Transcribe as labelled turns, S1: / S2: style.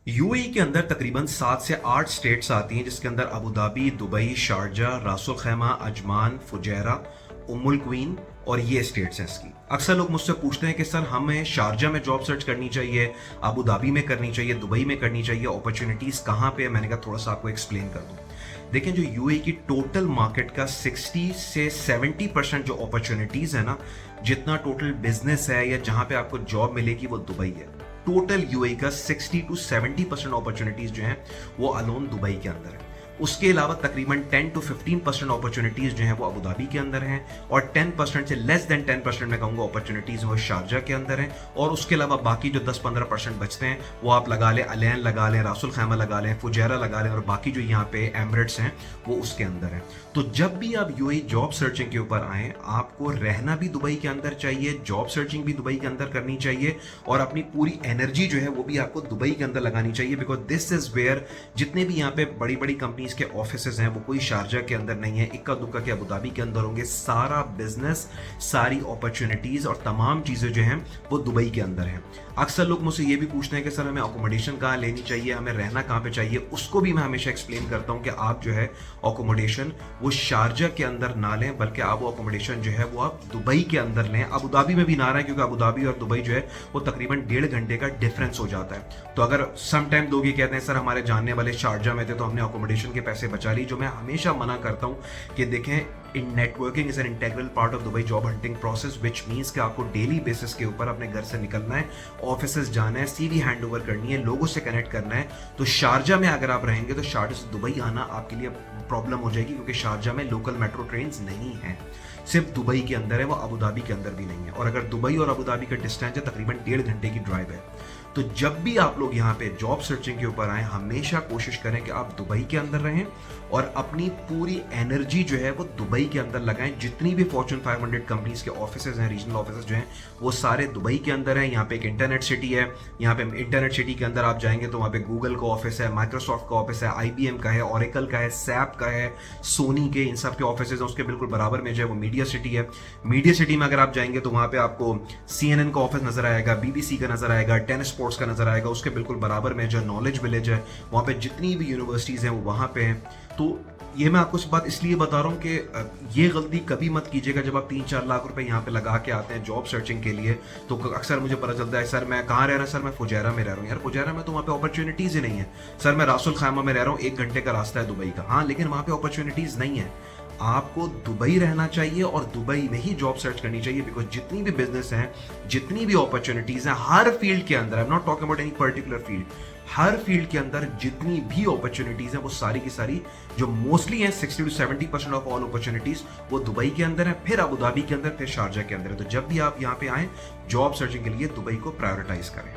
S1: UAE के अंदर तकरीबन 7 से 8 स्टेट्स आती हैं, जिसके अंदर अबू धाबी, दुबई, शारजा, रासुल खैमा, अजमान, फुजैरा, उम्मुल क्वीन और ये स्टेट्स हैं इसकी। अक्सर लोग मुझसे पूछते हैं कि सर हमें शारजा में जॉब सर्च करनी चाहिए, अबू धाबी में करनी चाहिए, दुबई में करनी चाहिए, अपॉर्चुनिटीज़ कहाँ पे है। मैंने कहा थोड़ा सा आपको एक्सप्लेन कर दूँ। देखें, जो यूएई की टोटल मार्केट का 60 से 70% जो अपॉर्चुनिटीज़ है ना, जितना टोटल बिजनेस है या जहाँ पे आपको जॉब मिलेगी वो दुबई है। टोटल यूएई का 60 टू 70% अपॉर्चुनिटीज जो हैं वो अलोन दुबई के अंदर है। उसके अलावा तकरीबन 10 टू 15% अपॉर्चुनिटीज जो हैं वो अबू धाबी के अंदर हैं, और 10% से लेस देन 10% मैं कहूँगा अपॉर्चुनिटीज वो शारजा के अंदर हैं। और उसके अलावा बाकी जो 10-15% बचते हैं वो आप लगा लें, अलैन लगा लें, रासुल खैमा लगा लें, फुजैरा लगा लें, और बाकी जो यहाँ पे एमिरेट्स हैं वो उसके अंदर हैं। तो जब भी आप यूएई जॉब सर्चिंग के ऊपर आए, आपको रहना भी दुबई के अंदर चाहिए, जॉब सर्चिंग भी दुबई के अंदर करनी चाहिए, और अपनी पूरी एनर्जी जो है वो भी आपको दुबई के अंदर लगानी चाहिए। बिकॉज दिस इज वेयर जितने भी यहाँ पे बड़ी बड़ी कंपनीज के ऑफिसेज हैं वो कोई शारजा के अंदर नहीं है, इक्का दुक्का के अबू धाबी के अंदर होंगे। सारा बिजनेस, सारी अपॉर्चुनिटीज और तमाम चीजें जो हैं वो दुबई के अंदर हैं। अक्सर लोग मुझसे ये भी पूछते हैं कि सर हमें अकोमोडेशन कहाँ लेनी चाहिए, हमें रहना कहाँ पे चाहिए। उसको भी मैं हमेशा एक्सप्लेन करता हूँ कि आप जो है अकोमोडेशन वो शारजा के अंदर ना लें, बल्कि आप वो अकोमोडेशन जो है वो आप दुबई के अंदर लें। अबू धाबी में भी ना रहें, क्योंकि अबू धाबी और दुबई जो है वो तकरीबन 1.5 घंटे का डिफरेंस हो जाता है। तो अगर सम टाइम लोग ये कहते हैं सर हमारे जानने वाले शारजा में थे तो हमने अकोमोडेशन के पैसे बचा ली, जो मैं हमेशा मना करता हूँ कि देखें, in networking is an integral part of Dubai job hunting process, which means कि आपको डेली बेसिस के ऊपर अपने घर से निकलना है, ऑफिसेस जाना है, सीवी हैंड ओवर करनी है, लोगों से कनेक्ट करना है। तो शारजा में अगर आप रहेंगे तो शारजा से दुबई आना आपके लिए प्रॉब्लम हो जाएगी, क्योंकि शारजा में लोकल मेट्रो ट्रेन नहीं है, सिर्फ दुबई के अंदर है, वो अबू धाबी के अंदर भी नहीं है। और अगर दुबई और अबू धाबी का डिस्टेंस है तकरीबन 1.5 घंटे की ड्राइव है। तो जब भी आप लोग यहाँ पे जॉब सर्चिंग के ऊपर आए, हमेशा कोशिश करें कि आप दुबई के अंदर रहें और अपनी पूरी एनर्जी जो है वो दुबई के अंदर लगाएं। जितनी भी फॉर्च्यून 500 कंपनीज के ऑफिसेज हैं, रीजनल ऑफिसेज जो हैं वो सारे दुबई के अंदर हैं। यहाँ पे एक इंटरनेट सिटी है, यहाँ पे इंटरनेट सिटी के अंदर आप जाएंगे तो वहाँ पे गूगल का ऑफिस है, माइक्रोसॉफ्ट का ऑफिस है, आईबीएम का है, ऑरेकल का है, सैप का है, सोनी के, इन सब के ऑफिस हैं। उसके बिल्कुल बराबर में जो है वो मीडिया सिटी है। मीडिया सिटी में अगर आप जाएंगे तो वहाँ पे आपको CNN का ऑफिस नजर आएगा, BBC का नजर आएगा, 10 स्पोर्ट्स का नजर आएगा। उसके बिल्कुल बराबर में जो नॉलेज विलेज है, वहाँ पे जितनी भी यूनिवर्सिटीज़ हैं वो वहाँ पे हैं। तो ये मैं आपको इस बात इसलिए बता रहा हूँ कि ये गलती कभी मत कीजिएगा जब आप 3-4 लाख रुपए यहाँ पे लगा के आते हैं जॉब सर्चिंग के लिए। तो अक्सर मुझे पता चलता है सर मैं कहाँ रह रहा हूँ, सर मैं फुजैरा में रह रहा हूँ। यार फुजैरा में तो वहाँ पे अपॉर्चुनिटीज़ ही नहीं है। सर मैं रासुल खैमा में रह रहा हूँ, 1 घंटे का रास्ता है दुबई का। हाँ, लेकिन वहाँ पे अपॉर्चुनिटीज़ नहीं है। आपको दुबई रहना चाहिए और दुबई में ही जॉब सर्च करनी चाहिए, बिकॉज जितनी भी बिजनेस हैं, जितनी भी अपॉर्चुनिटीज हैं हर फील्ड के अंदर, I am not talking about any particular field, her field के अंदर जितनी भी अपॉर्चुनिटीज हैं वो सारी की सारी जो मोस्टली हैं 60 टू 70% ऑफ ऑल अपॉर्चुनिटीज वो दुबई के अंदर है, फिर अबू धाबी के अंदर, फिर शारजा के अंदर है। तो जब भी आप यहाँ पे आए जॉब सर्चिंग के लिए दुबई को प्रायोरिटाइज करें।